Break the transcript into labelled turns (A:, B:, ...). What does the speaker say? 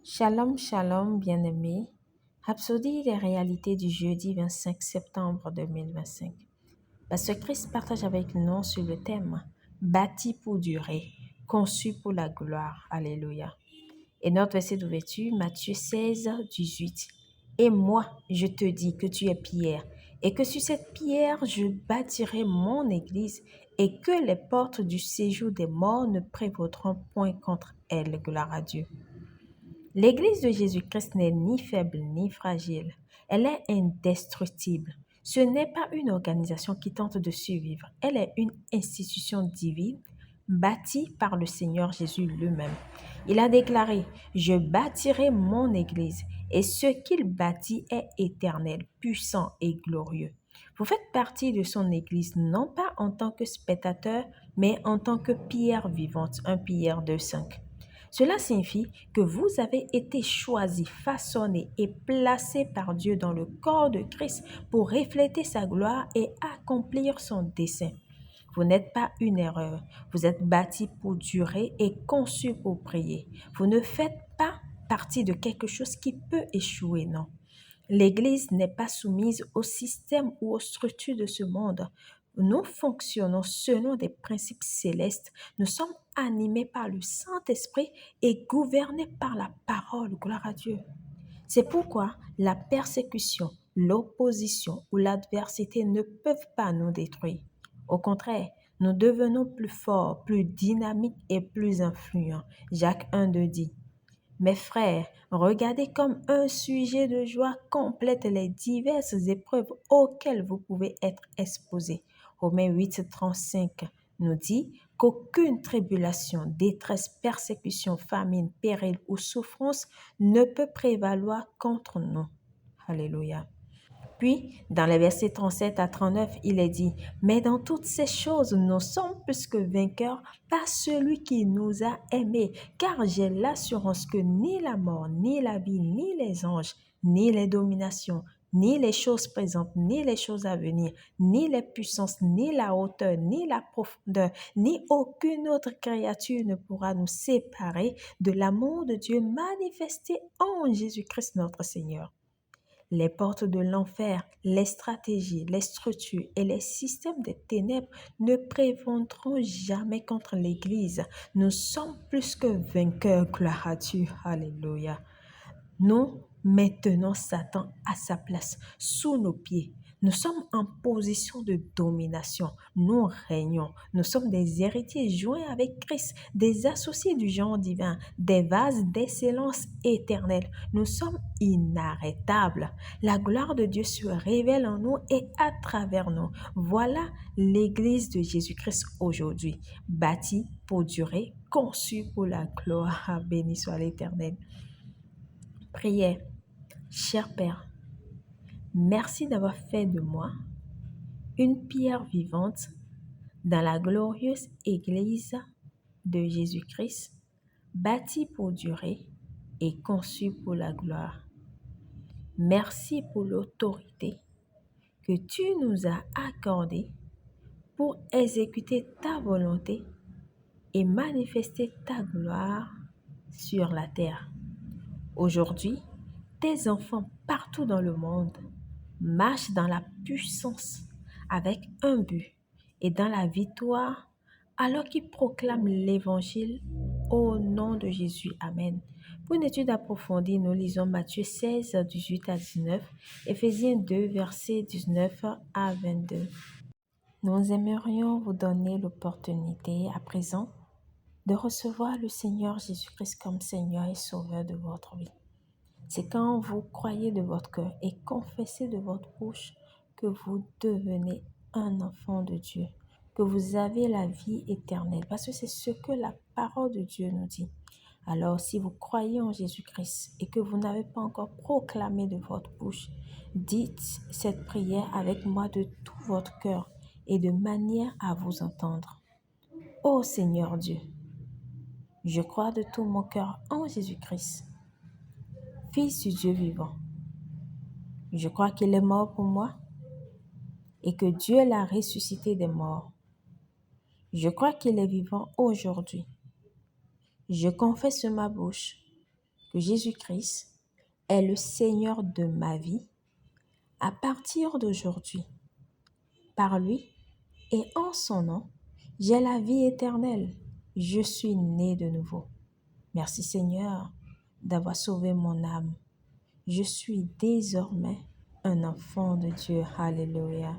A: Shalom, shalom, bien-aimés. Rhapsodie des réalités du jeudi 25 septembre 2025. Pasteur Christ partage avec nous sur le thème Bâti pour durer, conçu pour la gloire. Alléluia. Et notre verset d'ouverture, Matthieu 16, 18. Et moi, je te dis que tu es Pierre, et que sur cette pierre, je bâtirai mon église, et que les portes du séjour des morts ne prévaudront point contre elle. Gloire à Dieu. L'Église de Jésus-Christ n'est ni faible ni fragile. Elle est indestructible. Ce n'est pas une organisation qui tente de survivre. Elle est une institution divine bâtie par le Seigneur Jésus lui-même. Il a déclaré, « Je bâtirai mon Église, et ce qu'il bâtit est éternel, puissant et glorieux. » Vous faites partie de son Église non pas en tant que spectateur, mais en tant que pierre vivante, 1 Pierre 2,5. Cela signifie que vous avez été choisi, façonné et placé par Dieu dans le corps de Christ pour refléter sa gloire et accomplir son dessein. Vous n'êtes pas une erreur. Vous êtes bâti pour durer et conçu pour prier. Vous ne faites pas partie de quelque chose qui peut échouer, non. L'Église n'est pas soumise au système ou aux structures de ce monde. Nous fonctionnons selon des principes célestes. Nous sommes animés par le Saint-Esprit et gouvernés par la parole. Gloire à Dieu. C'est pourquoi la persécution, l'opposition ou l'adversité ne peuvent pas nous détruire. Au contraire, nous devenons plus forts, plus dynamiques et plus influents. Jacques 1,2 dit. Mes frères, regardez comme un sujet de joie complète les diverses épreuves auxquelles vous pouvez être exposés. Romains 8, 35 nous dit qu'aucune tribulation, détresse, persécution, famine, péril ou souffrance ne peut prévaloir contre nous. Alléluia. Puis, dans les versets 37 à 39, il est dit, « Mais dans toutes ces choses, nous sommes plus que vainqueurs par celui qui nous a aimés, car j'ai l'assurance que ni la mort, ni la vie, ni les anges, ni les dominations, ni les choses présentes, ni les choses à venir, ni les puissances, ni la hauteur, ni la profondeur, ni aucune autre créature ne pourra nous séparer de l'amour de Dieu manifesté en Jésus-Christ notre Seigneur. » Les portes de l'enfer, les stratégies, les structures et les systèmes des ténèbres ne prévaudront jamais contre l'Église. Nous sommes plus que vainqueurs, gloire à Dieu. Alléluia. Nous maintenons Satan à sa place, sous nos pieds. Nous sommes en position de domination. Nous régnons. Nous sommes des héritiers joints avec Christ, des associés du genre divin, des vases d'excellence éternelle. Nous sommes inarrêtables. La gloire de Dieu se révèle en nous et à travers nous. Voilà l'Église de Jésus-Christ aujourd'hui, bâtie pour durer, conçue pour la gloire. Béni soit l'Éternel. Prière. Cher Père, merci d'avoir fait de moi une pierre vivante dans la glorieuse Église de Jésus-Christ, bâtie pour durer et conçue pour la gloire. Merci pour l'autorité que tu nous as accordée pour exécuter ta volonté et manifester ta gloire sur la terre. Aujourd'hui, tes enfants partout dans le monde marchent dans la puissance avec un but et dans la victoire alors qu'ils proclament l'évangile au nom de Jésus. Amen. Pour une étude approfondie, nous lisons Matthieu 16, 18 à 19, Éphésiens 2, versets 19 à 22. Nous aimerions vous donner l'opportunité à présent de recevoir le Seigneur Jésus-Christ comme Seigneur et Sauveur de votre vie. C'est quand vous croyez de votre cœur et confessez de votre bouche que vous devenez un enfant de Dieu, que vous avez la vie éternelle, parce que c'est ce que la parole de Dieu nous dit. Alors, si vous croyez en Jésus-Christ et que vous n'avez pas encore proclamé de votre bouche, dites cette prière avec moi de tout votre cœur et de manière à vous entendre. Ô Seigneur Dieu, je crois de tout mon cœur en Jésus-Christ, Fils du Dieu vivant. Je crois qu'il est mort pour moi et que Dieu l'a ressuscité des morts. Je crois qu'il est vivant aujourd'hui. Je confesse de ma bouche que Jésus-Christ est le Seigneur de ma vie à partir d'aujourd'hui. Par lui et en son nom, j'ai la vie éternelle. Je suis né de nouveau. Merci Seigneur d'avoir sauvé mon âme. Je suis désormais un enfant de Dieu. Alléluia.